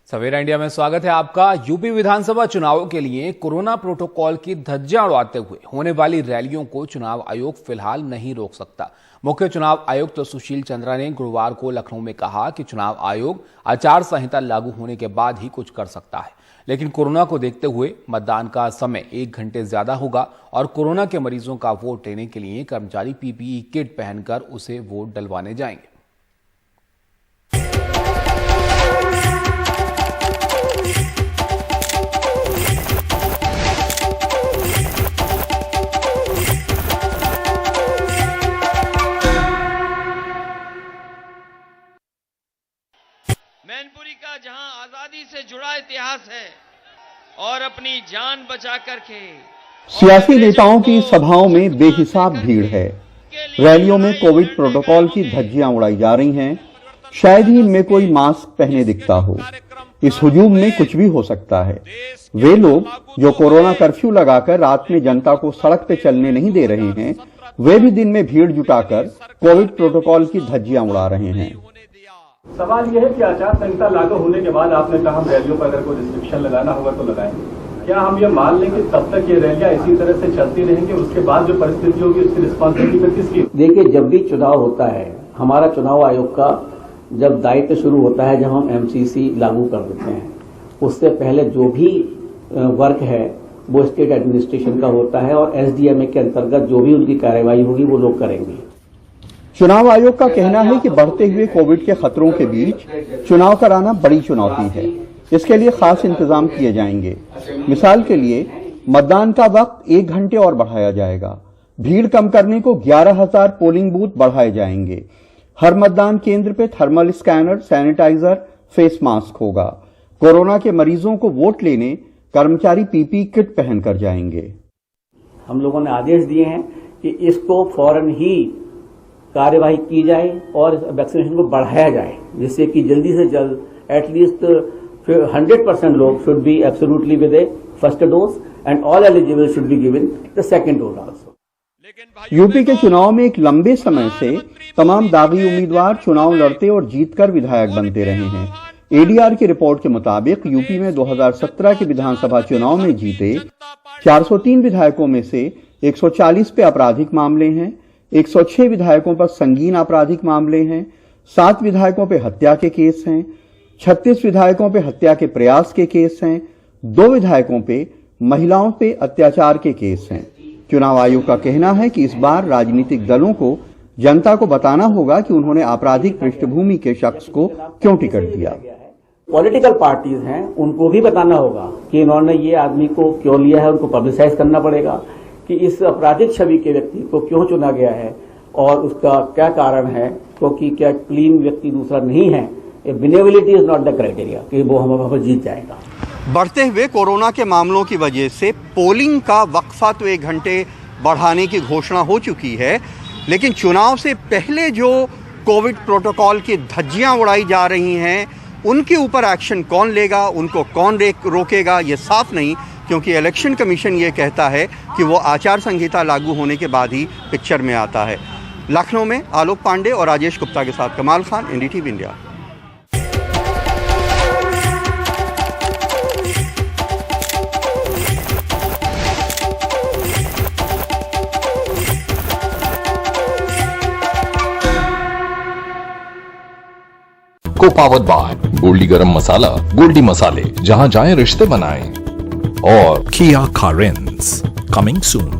सवेरा India में स्वागत है आपका। यूपी विधानसभा चुनावों के लिए कोरोना प्रोटोकॉल की धज्जियां उड़ाते हुए होने वाली रैलियों को चुनाव आयोग फिलहाल नहीं रोक सकता। मुख्य चुनाव आयुक्त सुशील चंद्रा ने गुरुवार को लखनऊ में कहा कि चुनाव आयोग आचार संहिता लागू होने के बाद ही कुछ कर सकता है, लेकिन कोरोना को देखते हुए मतदान का समय 1 घंटे ज्यादा होगा और कोरोना के मरीजों का वोट लेने के लिए कर्मचारी पीपीई किट पहनकर उसे वोट डलवाने जाएंगे। मैनपुरी का जहां आजादी से जुड़ा इतिहास है और अपनी जान बचा करके सियासी नेताओं की सभाओं में बेहिसाब भीड़ है। रैलियों में कोविड प्रोटोकॉल की धज्जियां उड़ाई जा रही हैं। शायद ही इनमें कोई मास्क पहने दिखता हो। इस हुजूम में कुछ भी हो सकता है। वे लोग जो कोरोना कर्फ्यू लगाकर रात में जनता को सड़क पे चलने नहीं दे रहे हैं, वे भी दिन में भीड़ जुटाकर कोविड प्रोटोकॉल की धज्जियां उड़ा रहे हैं। सवाल यह है कि आचार संहिता लागू होने के बाद आपने कहा हम रैलियों पर अगर कोई रिस्ट्रिक्शन लगाना होगा तो लगाएंगे। क्या हम ये मान लें कि तब तक ये रैलियां इसी तरह से चलती रहेंगी, उसके बाद जो परिस्थिति होगी उसकी रिस्पॉन्सिबिलिटी किसकी? देखिए, जब भी चुनाव होता है, हमारा चुनाव आयोग का जब दायित्व शुरू होता है, जब हम एमसीसी लागू कर देते हैं, उससे पहले जो भी वर्क है वो स्टेट एडमिनिस्ट्रेशन का होता है और एसडीएमए के अंतर्गत जो भी उनकी कार्यवाही होगी वो लोग करेंगे। चुनाव आयोग का कहना है कि बढ़ते हुए कोविड के खतरों के बीच चुनाव कराना बड़ी चुनौती है। इसके लिए खास इंतजाम किए जाएंगे। मिसाल के लिए मतदान का वक्त 1 घंटे और बढ़ाया जाएगा। भीड़ कम करने को 11,000 पोलिंग बूथ बढ़ाए जाएंगे। हर मतदान केंद्र पे thermal scanner, sanitiser, face mask होगा। कोरोना के मरीजों को वोट लेने कर्मचारी पीपीई किट पहनकर जाएंगे। हम लोगों ने आदेश दिए हैं कि इसको फौरन ही कार्यवाही की जाए और वैक्सीनेशन को बढ़ाया जाए, जिससे कि जल्दी से जल्द एटलीस्ट 100% लोग should be absolutely with A first dose and all eligible should be given the second dose also. UP के चुनाव में एक लंबे समय से तमाम दागी उम्मीदवार चुनाव लड़ते और जीतकर विधायक बनते रहे हैं। एडीआर की रिपोर्ट के मुताबिक यूपी में 2017 के विधानसभा चुनाव में जीते 403 विधायकों में से 140 पे आपराधिक मामले हैं, 106 विधायकों पर संगीन आपराधिक मामले हैं, 7 विधायकों पे हत्या के केस हैं, 36 विधायकों पे हत्या के प्रयास के केस हैं, 2 विधायकों पे महिलाओं पे अत्याचार के केस हैं। चुनाव आयोग का कहना है कि इस बार राजनीतिक दलों को जनता को बताना होगा कि उन्होंने आपराधिक पृष्ठभूमि के शख्स को क्यों टिकट दिया। पॉलिटिकल पार्टीज हैं, उनको भी बताना होगा कि इन्होंने ये आदमी को क्यों लिया है। उनको पब्लिसाइज करना पड़ेगा कि इस आपराधिक छवि के व्यक्ति को क्यों चुना गया है और उसका क्या कारण है, क्योंकि क्या क्लीन व्यक्ति दूसरा नहीं है। Winnability is not the criteria कि वो हम जीत जाएगा। बढ़ते हुए कोरोना के मामलों की वजह से पोलिंग का वक्फा तो 1 घंटे बढ़ाने की घोषणा हो चुकी है, लेकिन चुनाव से पहले जो कोविड प्रोटोकॉल की धज्जियां उड़ाई जा रही हैं, उनके ऊपर एक्शन कौन लेगा, उनको कौन रोकेगा, ये साफ नहीं, क्योंकि इलेक्शन कमीशन ये कहता है कि वो आचार संहिता लागू होने के बाद ही पिक्चर में आता है। लखनऊ में आलोक पांडे और राजेश गुप्ता के साथ कमाल खान, एनडीटीवी इंडिया। को पावर्ड बाय गोल्डी गरम मसाला, गोल्डी मसाले, जहां जाएं रिश्ते बनाएं, और Kia Carens coming soon।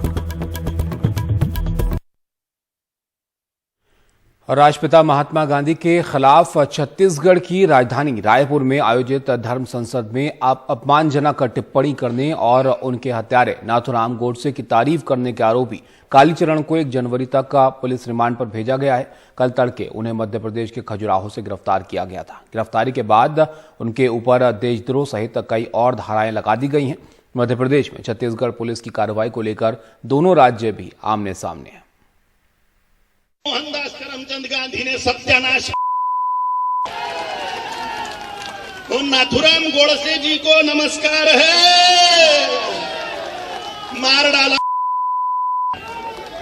राष्ट्रपिता महात्मा गांधी के खिलाफ छत्तीसगढ़ की राजधानी रायपुर में आयोजित धर्म संसद में अपमानजनक टिप्पणी करने और उनके हत्यारे नाथूराम गोडसे की तारीफ करने के आरोपी कालीचरण को 1 जनवरी तक का पुलिस रिमांड पर भेजा गया है। कल तड़के उन्हें मध्य प्रदेश के खजुराहो से गिरफ्तार किया गया था। गिरफ्तारी के बाद उनके ऊपर देशद्रोह सहित कई और धाराएं लगा दी गई हैं। मध्य प्रदेश में छत्तीसगढ़ पुलिस की कार्रवाई को लेकर दोनों राज्य भी आमने सामने हैं। मोहनदास करमचंद गांधी ने सत्यानाश, तो नाथूराम गोडसे जी को नमस्कार है, मार डाला।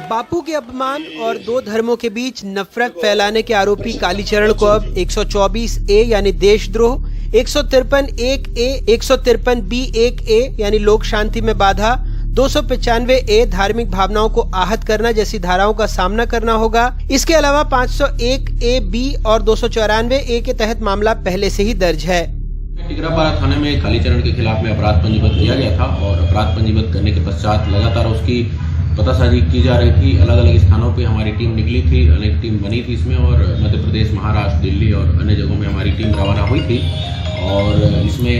बापू के अपमान और 2 धर्मों के बीच नफरत फैलाने के आरोपी कालीचरण को अब 124A यानी देशद्रोह, 153(1)A, 153(B)(1)A यानी लोक शांति में बाधा, 295(A) धार्मिक भावनाओं को आहत करना जैसी धाराओं का सामना करना होगा। इसके अलावा 501(A)(B) और 294(A) के तहत मामला पहले से ही दर्ज है। टिकरापारा थाने में कालीचरण के खिलाफ में अपराध पंजीबद्ध किया गया था और अपराध पंजीबद्ध करने के पश्चात लगातार उसकी पतासाजी की जा रही थी। अलग अलग स्थानों पे हमारी टीम निकली थी, अनेक टीम बनी थी इसमें, और मध्य प्रदेश, महाराष्ट्र, दिल्ली और अन्य जगहों में हमारी टीम रवाना हुई थी। और इसमें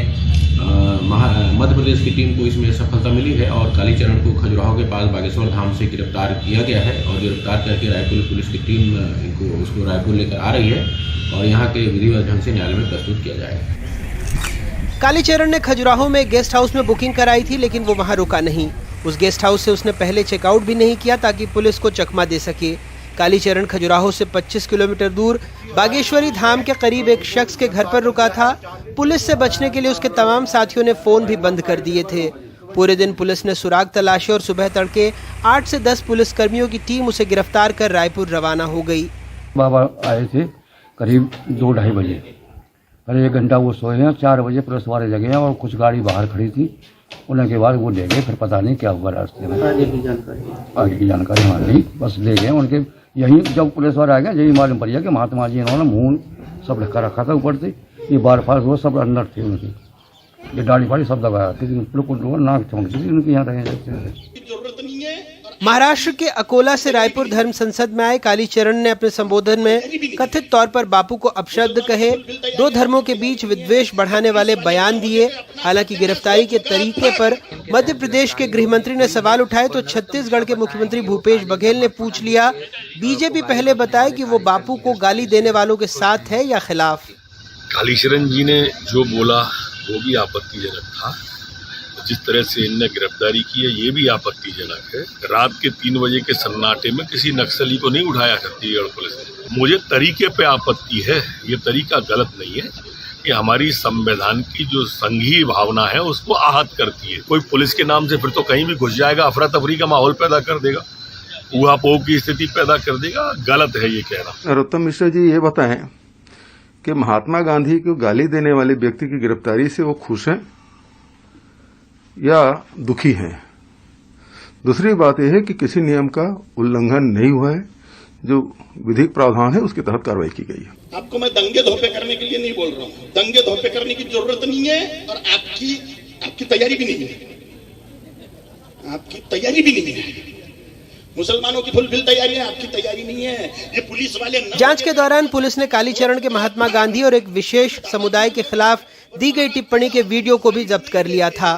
मध्य प्रदेश की टीम को इसमें सफलता मिली है और कालीचरण को खजुराहो के पास बागेश्वर धाम से गिरफ्तार किया गया है और गिरफ्तार करके रायपुर पुलिस की टीम उसको रायपुर लेकर आ रही है और यहाँ के विधिवत ढंग से न्यायालय में प्रस्तुत किया जाएगा। कालीचरण ने खजुराहो में गेस्ट हाउस में बुकिंग कराई थी, लेकिन वो वहां रुका नहीं। उस गेस्ट हाउस से उसने पहले चेकआउट भी नहीं किया ताकि पुलिस को चकमा दे सके। कालीचरण खजुराहो से 25 किलोमीटर दूर बागेश्वरी धाम के करीब एक शख्स के घर पर रुका था। पुलिस से बचने के लिए उसके तमाम साथियों ने फोन भी बंद कर दिए थे। पूरे दिन पुलिस ने सुराग तलाशी और सुबह तड़के 8 से 10 पुलिसकर्मियों की टीम उसे गिरफ्तार कर रायपुर रवाना हो गई। बाबा आए थे करीब 2-2:30 बजे, अरे 1 घंटा वो सोए हैं। 4 बजे पुलिस वाले जगे हैं और कुछ गाड़ी बाहर खड़ी थी, उनके बाद वो ले गए। फिर पता नहीं क्या हुआ रास्ते में, आगे की जानकारी हमारी नहीं, बस ले गए उनके। यही जब पुलिस वाले आ गए यही मालूम पड़ गया कि महात्मा जी इन्होंने मुंह सब ढका रखा था ऊपर से, ये बार फार वो सब अंदर थे उनकी, ये दाढ़ी फाड़ी सब लगाया थी, नाक चौंकती थी उनके यहाँ रहे। महाराष्ट्र के अकोला से रायपुर धर्म संसद में आए कालीचरण ने अपने संबोधन में कथित तौर पर बापू को अपशब्द कहे, 2 धर्मों के बीच विद्वेष बढ़ाने वाले बयान दिए। हालांकि गिरफ्तारी के तरीके पर मध्य प्रदेश के गृह मंत्री ने सवाल उठाए तो छत्तीसगढ़ के मुख्यमंत्री भूपेश बघेल ने पूछ लिया, बीजेपी पहले बताए कि वो बापू को गाली देने वालों के साथ है या खिलाफ। कालीचरण जी ने जो बोला वो भी आपत्तिजनक था, जिस तरह से इनने गिरफ्तारी की है ये भी आपत्तिजनक है। रात के 3 बजे के सन्नाटे में किसी नक्सली को नहीं उठाया छत्तीसगढ़ पुलिस ने। मुझे तरीके पे आपत्ति है, ये तरीका गलत नहीं है, ये हमारी संविधान की जो संघीय भावना है उसको आहत करती है। कोई पुलिस के नाम से फिर तो कहीं भी घुस जाएगा, अफरा तफरी का माहौल पैदा कर देगा, ऊहापोह की स्थिति पैदा कर देगा। गलत है ये कहना। नरोत्तम मिश्रा जी ये बताएं कि महात्मा गांधी को गाली देने वाले व्यक्ति की गिरफ्तारी से वो खुश हैं या दुखी हैं? दूसरी बात यह है कि किसी नियम का उल्लंघन नहीं हुआ है, जो विधिक प्रावधान है उसके तहत कार्रवाई की गई है। आपको मैं दंगे धोपे करने के लिए नहीं बोल रहा हूं, दंगे धोपे करने की जरूरत नहीं है और आपकी तैयारी भी नहीं है, आपकी तैयारी भी नहीं है। मुसलमानों की फुलफिल तैयारी है, आपकी तैयारी नहीं है। ये पुलिस वाले जांच के दौरान पुलिस ने कालीचरण के महात्मा गांधी और एक विशेष समुदाय के खिलाफ दी गई टिप्पणी के वीडियो को भी जब्त कर लिया था।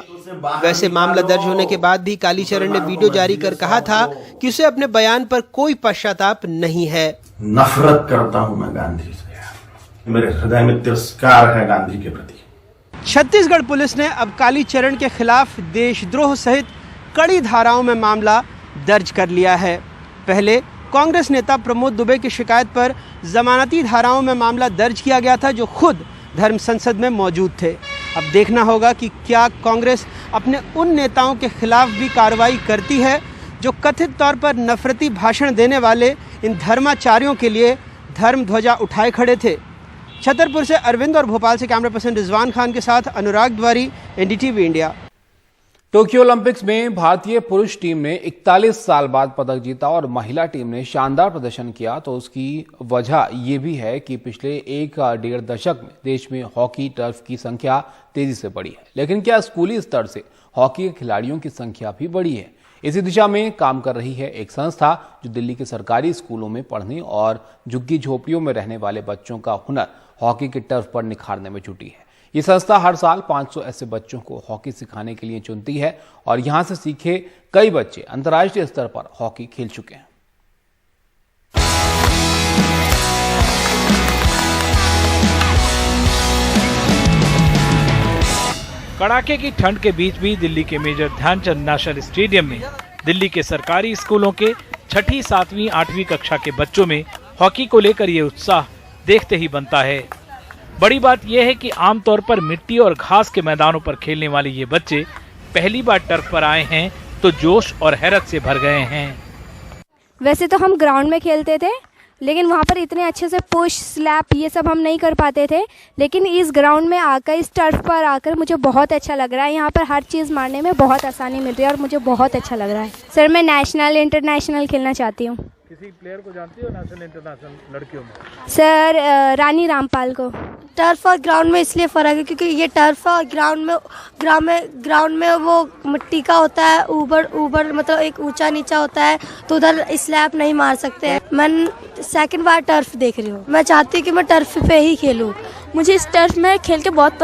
वैसे मामला दर्ज होने के बाद भी कालीचरण ने वीडियो जारी कर कहा था कि उसे अपने बयान पर कोई पश्चाताप नहीं है। नफरत करता हूं मैं गांधी से, मेरे हृदय में तिरस्कार है गांधी के प्रति। छत्तीसगढ़ पुलिस ने अब कालीचरण के खिलाफ देशद्रोह सहित कड़ी धाराओं में मामला दर्ज कर लिया है। पहले कांग्रेस नेता प्रमोद दुबे की शिकायत पर जमानती धाराओं में मामला दर्ज किया गया था, जो खुद धर्म संसद में मौजूद थे। अब देखना होगा कि क्या कांग्रेस अपने उन नेताओं के खिलाफ भी कार्रवाई करती है जो कथित तौर पर नफरती भाषण देने वाले इन धर्माचार्यों के लिए धर्म ध्वजा उठाए खड़े थे। छतरपुर से अरविंद और भोपाल से कैमरा पर्सन रिजवान खान के साथ अनुराग द्वारी, NDTV इंडिया। टोक्यो ओलंपिक्स में भारतीय पुरुष टीम ने 41 साल बाद पदक जीता और महिला टीम ने शानदार प्रदर्शन किया। तो उसकी वजह ये भी है कि पिछले 1-1.5 दशक में देश में हॉकी टर्फ की संख्या तेजी से बढ़ी है। लेकिन क्या स्कूली स्तर से हॉकी के खिलाड़ियों की संख्या भी बढ़ी है? इसी दिशा में काम कर रही है एक संस्था जो दिल्ली के सरकारी स्कूलों में पढ़ने और झुग्गी झोपड़ियों में रहने वाले बच्चों का हुनर हॉकी के टर्फ पर निखारने में जुटी है। ये संस्था हर साल 500 ऐसे बच्चों को हॉकी सिखाने के लिए चुनती है और यहां से सीखे कई बच्चे अंतर्राष्ट्रीय स्तर पर हॉकी खेल चुके हैं। कड़ाके की ठंड के बीच भी दिल्ली के मेजर ध्यानचंद नेशनल स्टेडियम में दिल्ली के सरकारी स्कूलों के 6ठी, 7वीं, 8वीं कक्षा के बच्चों में हॉकी को लेकर ये उत्साह देखते ही बनता है। बड़ी बात यह है कि आमतौर पर मिट्टी और घास के मैदानों पर खेलने वाले ये बच्चे पहली बार टर्फ पर आए हैं तो जोश और हैरत से भर गए हैं। वैसे तो हम ग्राउंड में खेलते थे, लेकिन वहाँ पर इतने अच्छे से पुश स्लैप ये सब हम नहीं कर पाते थे, लेकिन इस ग्राउंड में आकर, इस टर्फ पर आकर मुझे बहुत अच्छा लग रहा है। यहाँ पर हर चीज़ मारने में बहुत आसानी मिल रही है और मुझे बहुत अच्छा लग रहा है। सर मैं नेशनल इंटरनेशनल खेलना चाहती हूँ। किसी प्लेयर को जानती हो नेशनल इंटरनेशनल लड़कियों में? सर रानी रामपाल को। टर्फ और ग्राउंड में इसलिए फ़र्क है क्योंकि ये टर्फ और ग्राउंड में वो मिट्टी का होता है, ऊबर मतलब एक ऊंचा नीचा होता है, तो उधर स्लैप नहीं मार सकते हैं। मैं सेकंड बार टर्फ देख रही हूँ। मैं चाहती हूँ कि मैं टर्फ पे ही खेलूँ। मुझे इस टर्फ में खेल के बहुत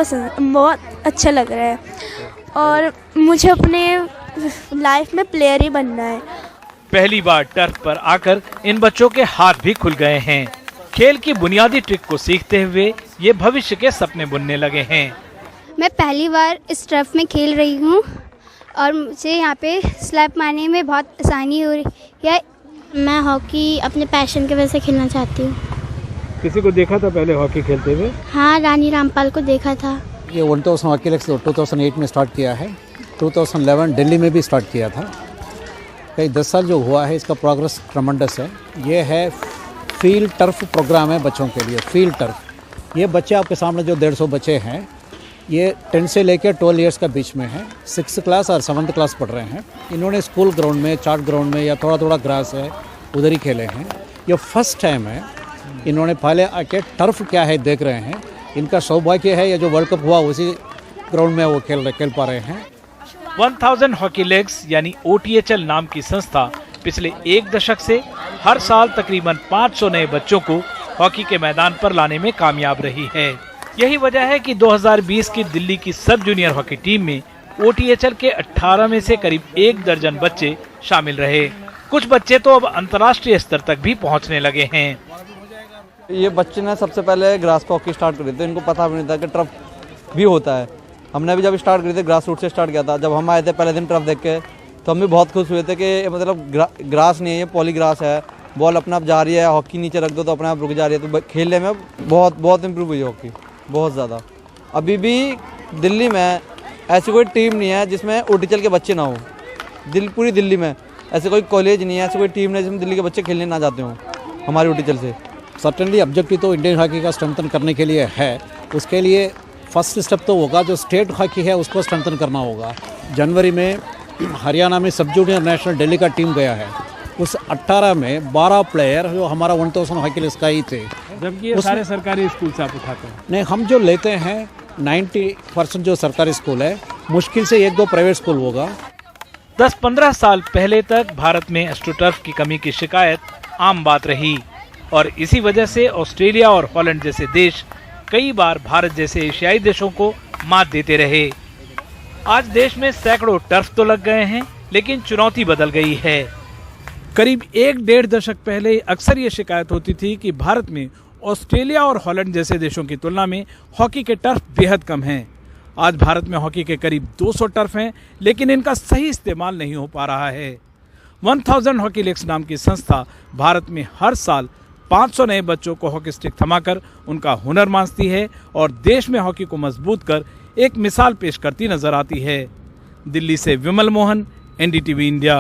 अच्छा लग रहा है और मुझे अपने लाइफ में प्लेयर ही बनना है। पहली बार टर्फ पर आकर इन बच्चों के हाथ भी खुल गए हैं। खेल की बुनियादी ट्रिक को सीखते हुए ये भविष्य के सपने बुनने लगे हैं। मैं पहली बार इस टर्फ में खेल रही हूँ और मुझे यहाँ पे स्लैप मारने में बहुत आसानी हो रही है। मैं हॉकी अपने पैशन की वजह से खेलना चाहती हूँ। किसी को देखा था पहले हॉकी खेलते हुए? हाँ, रानी रामपाल को देखा था। ये 1000 हॉकी लीग 2008 में स्टार्ट किया है। 2011 दिल्ली में भी स्टार्ट किया था। कई 10 साल जो हुआ है, इसका प्रोग्रेस ट्रमेंडस है। ये है फील्ड टर्फ प्रोग्राम है बच्चों के लिए। फील्ड टर्फ, ये बच्चे आपके सामने जो 150 बच्चे हैं, ये 10 से लेकर 12 इयर्स का बीच में है। 6th क्लास और 7th क्लास पढ़ रहे हैं। इन्होंने स्कूल ग्राउंड में, चार्ट ग्राउंड में या थोड़ा थोड़ा ग्रास है उधर ही खेले हैं। ये फर्स्ट टाइम है इन्होंने पहले आके टर्फ क्या है देख रहे हैं। इनका सौभाग्य है, ये जो वर्ल्ड कप हुआ उसी ग्राउंड में वो खेल पा रहे हैं। 1000 हॉकी लीग्स यानी OTHL नाम की संस्था पिछले एक दशक से हर साल तकरीबन 500 नए बच्चों को हॉकी के मैदान पर लाने में कामयाब रही है। यही वजह है कि 2020 की दिल्ली की सब जूनियर हॉकी टीम में OTHL के 18 में से करीब 1 दर्जन बच्चे शामिल रहे। कुछ बच्चे तो अब अंतर्राष्ट्रीय स्तर तक भी पहुंचने लगे हैं। ये बच्चे ने सबसे पहले ग्रास पे हॉकी स्टार्ट करी थी। इनको पता भी नहीं था कि टर्फ भी होता है। हमने भी जब स्टार्ट करी थी ग्रास रूट से स्टार्ट किया था। जब हम आए थे पहले दिन टर्फ देख के तो हम भी बहुत खुश हुए थे कि मतलब ग्रास नहीं है, ये पॉली ग्रास है। बॉल अपने आप जा रही है, हॉकी नीचे रख दो तो अपने आप रुक जा रही है। तो खेलने में बहुत इम्प्रूव हुई है हॉकी, बहुत ज़्यादा। अभी भी दिल्ली में ऐसी कोई टीम नहीं है जिसमें OTHL के बच्चे ना हो। पूरी दिल्ली में ऐसे कोई कॉलेज नहीं है, ऐसी कोई टीम नहीं है जिसमें दिल्ली के बच्चे खेलने ना जाते हों हमारी OTHL से। सर्टेनली ऑब्जेक्टिव तो इंडियन हॉकी का स्ट्रेंथन करने के लिए है। उसके लिए फर्स्ट स्टेप तो होगा जो स्टेट हॉकी है उसको स्ट्रेंथन करना होगा। जनवरी में हरियाणा में सब जूनियर नेशनल दिल्ली का टीम गया है। उस 18 में 12 प्लेयर जो हमारा 1000 हॉकी लीग का ही थे। जबकि ये सारे सरकारी स्कूल से आप उठाते हैं? नहीं, हम जो लेते हैं 90% जो सरकारी स्कूल है, मुश्किल से 1-2 प्राइवेट स्कूल होगा। 10-15 साल पहले तक भारत में एस्ट्रोटर्फ की कमी की शिकायत आम बात रही और इसी वजह से ऑस्ट्रेलिया और हॉलैंड जैसे देश कई बार भारत जैसे एशियाई देशों को मात देते रहे। आज देश में सैकड़ों टर्फ तो लग गए हैं, लेकिन चुनौती बदल गई है। करीब 1-1.5 दशक पहले अक्सर ये शिकायत होती थी कि भारत में ऑस्ट्रेलिया और हॉलैंड जैसे देशों की तुलना में हॉकी के टर्फ बेहद कम हैं। आज भारत में हॉकी के करीब 200 टर्फ हैं, लेकिन इनका सही इस्तेमाल नहीं हो पा रहा है। 1000 हॉकी लीग्स नाम की संस्था भारत में हर साल 500 नए बच्चों को हॉकी स्टिक थमाकर उनका हुनर मांझती है और देश में हॉकी को मजबूत कर एक मिसाल पेश करती नजर आती है। दिल्ली से विमल मोहन, NDTV इंडिया।